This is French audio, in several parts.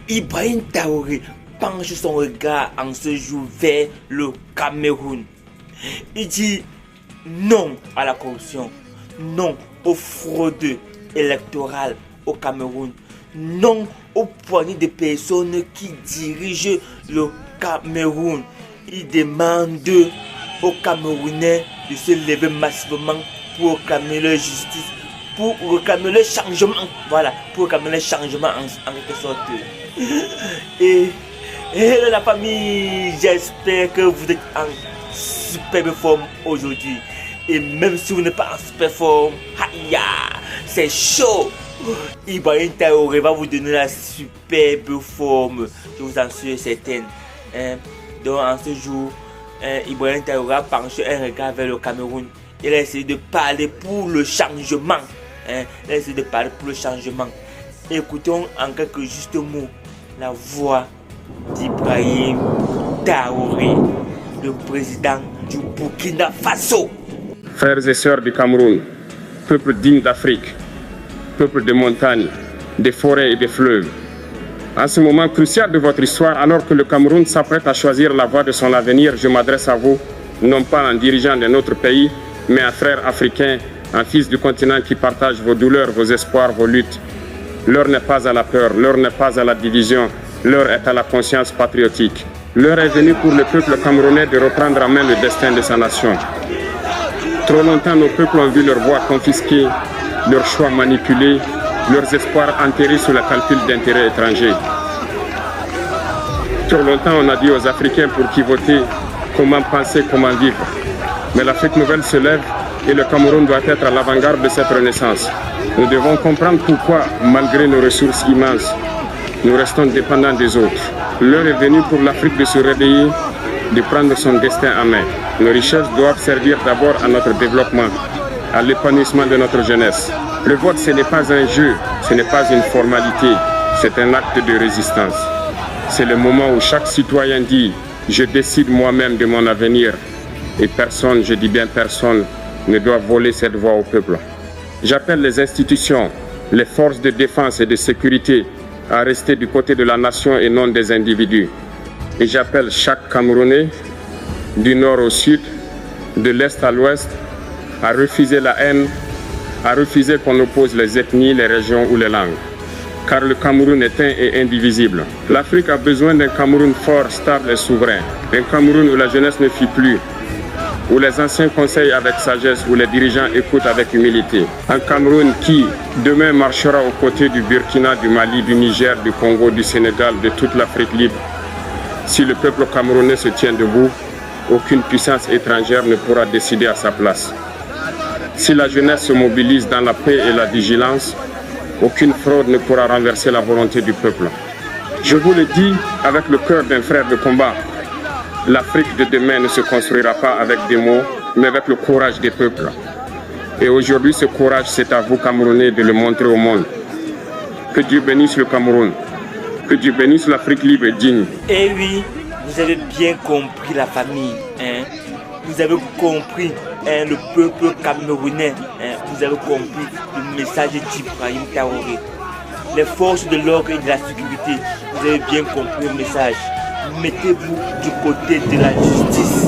Ibrahim Traoré penche son regard en ce jour vers le Cameroun. Il dit non à la corruption, non aux fraudes électorales au Cameroun, non aux poignées de personnes qui dirigent le Cameroun. Il demande aux Camerounais de se lever massivement pour réclamer leur justice, pour réclamer le changement. Voilà, pour réclamer le changement en quelque sorte. Et la famille, j'espère que vous êtes en superbe forme aujourd'hui. Et même si vous n'êtes pas en super forme, c'est chaud. Ibrahim Traoré va vous donner la superbe forme, je vous en suis certaine. Donc en ce jour, Ibrahim Traoré a penché un regard vers le Cameroun. Il a essayé de parler pour le changement. Il a essayé de parler pour le changement. Écoutons en quelques justes mots la voix d'Ibrahim Traoré, le président du Burkina Faso. Frères et sœurs du Cameroun, peuple digne d'Afrique, peuple de montagnes, des forêts et des fleuves. En ce moment crucial de votre histoire, alors que le Cameroun s'apprête à choisir la voie de son avenir, je m'adresse à vous, non pas en dirigeant d'un autre pays, mais un frère africain, un fils du continent qui partage vos douleurs, vos espoirs, vos luttes. L'heure n'est pas à la peur, l'heure n'est pas à la division, l'heure est à la conscience patriotique. L'heure est venue pour le peuple camerounais de reprendre en main le destin de sa nation. Trop longtemps, nos peuples ont vu leurs voix confisquées, leurs choix manipulés, leurs espoirs enterrés sous le calcul d'intérêts étrangers. Trop longtemps, on a dit aux Africains pour qui voter, comment penser, comment vivre. Mais l'Afrique nouvelle se lève et le Cameroun doit être à l'avant-garde de cette renaissance. Nous devons comprendre pourquoi, malgré nos ressources immenses, nous restons dépendants des autres. L'heure est venue pour l'Afrique de se réveiller, de prendre son destin en main. Nos richesses doivent servir d'abord à notre développement, à l'épanouissement de notre jeunesse. Le vote, ce n'est pas un jeu, ce n'est pas une formalité, c'est un acte de résistance. C'est le moment où chaque citoyen dit « Je décide moi-même de mon avenir » et personne, je dis bien personne, ne doit voler cette voix au peuple. J'appelle les institutions, les forces de défense et de sécurité à rester du côté de la nation et non des individus. Et j'appelle chaque Camerounais, du nord au sud, de l'est à l'ouest, à refuser la haine, à refuser qu'on oppose les ethnies, les régions ou les langues. Car le Cameroun est un et indivisible. L'Afrique a besoin d'un Cameroun fort, stable et souverain. Un Cameroun où la jeunesse ne fuit plus, où les anciens conseillent avec sagesse, où les dirigeants écoutent avec humilité. Un Cameroun qui, demain, marchera aux côtés du Burkina, du Mali, du Niger, du Congo, du Sénégal, de toute l'Afrique libre. Si le peuple camerounais se tient debout, aucune puissance étrangère ne pourra décider à sa place. Si la jeunesse se mobilise dans la paix et la vigilance, aucune fraude ne pourra renverser la volonté du peuple. Je vous le dis avec le cœur d'un frère de combat. L'Afrique de demain ne se construira pas avec des mots, mais avec le courage des peuples. Et aujourd'hui, ce courage, c'est à vous, Camerounais, de le montrer au monde. Que Dieu bénisse le Cameroun. Que Dieu bénisse l'Afrique libre et digne. Eh oui, vous avez bien compris la famille. Vous avez compris le peuple camerounais. Vous avez compris le message d'Ibrahim Traoré. Les forces de l'ordre et de la sécurité, vous avez bien compris le message. Mettez-vous du côté de la justice.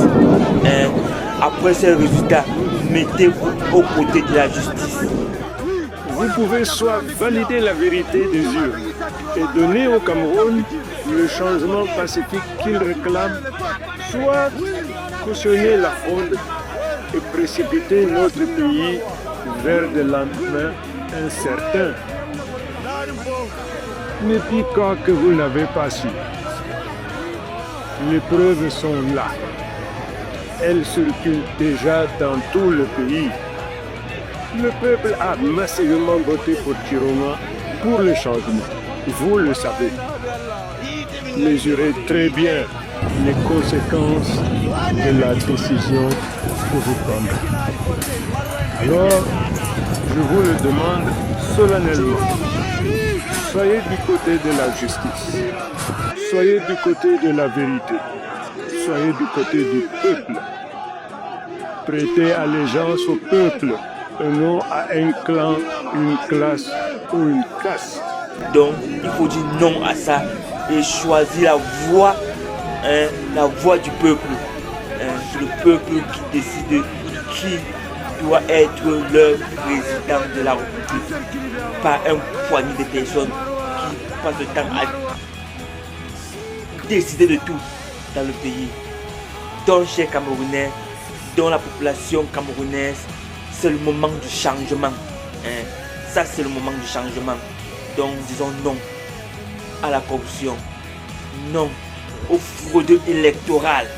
Après ces résultats, mettez-vous au côté de la justice. Vous pouvez soit valider la vérité des urnes et donner au Cameroun le changement pacifique qu'il réclame, soit cautionner la fraude et précipiter notre pays vers des lendemains incertains. Ne dites pas que vous n'avez pas su. Les preuves sont là. Elles circulent déjà dans tout le pays. Le peuple a massivement voté pour Chiroma pour le changement. Vous le savez. Mesurez très bien les conséquences de la décision que vous prenez. Alors, je vous le demande solennellement. Soyez du côté de la justice. Soyez du côté de la vérité. Soyez du côté du peuple. Prêtez allégeance au peuple et non à un clan, une classe ou une caste. Donc, il faut dire non à ça et choisir la voix du peuple. C'est le peuple qui décide qui doit être le président de la République, pas un poignée de personnes qui passent le temps à décider de tout dans le pays. Donc, chers Camerounais, dans la population camerounaise, c'est le moment du changement. Ça, c'est le moment du changement. Donc, disons non à la corruption, non aux fraudes électorales.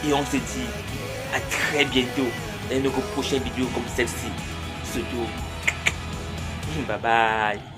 Et on se dit à très bientôt dans une prochaine vidéo comme celle-ci. Surtout, bye bye.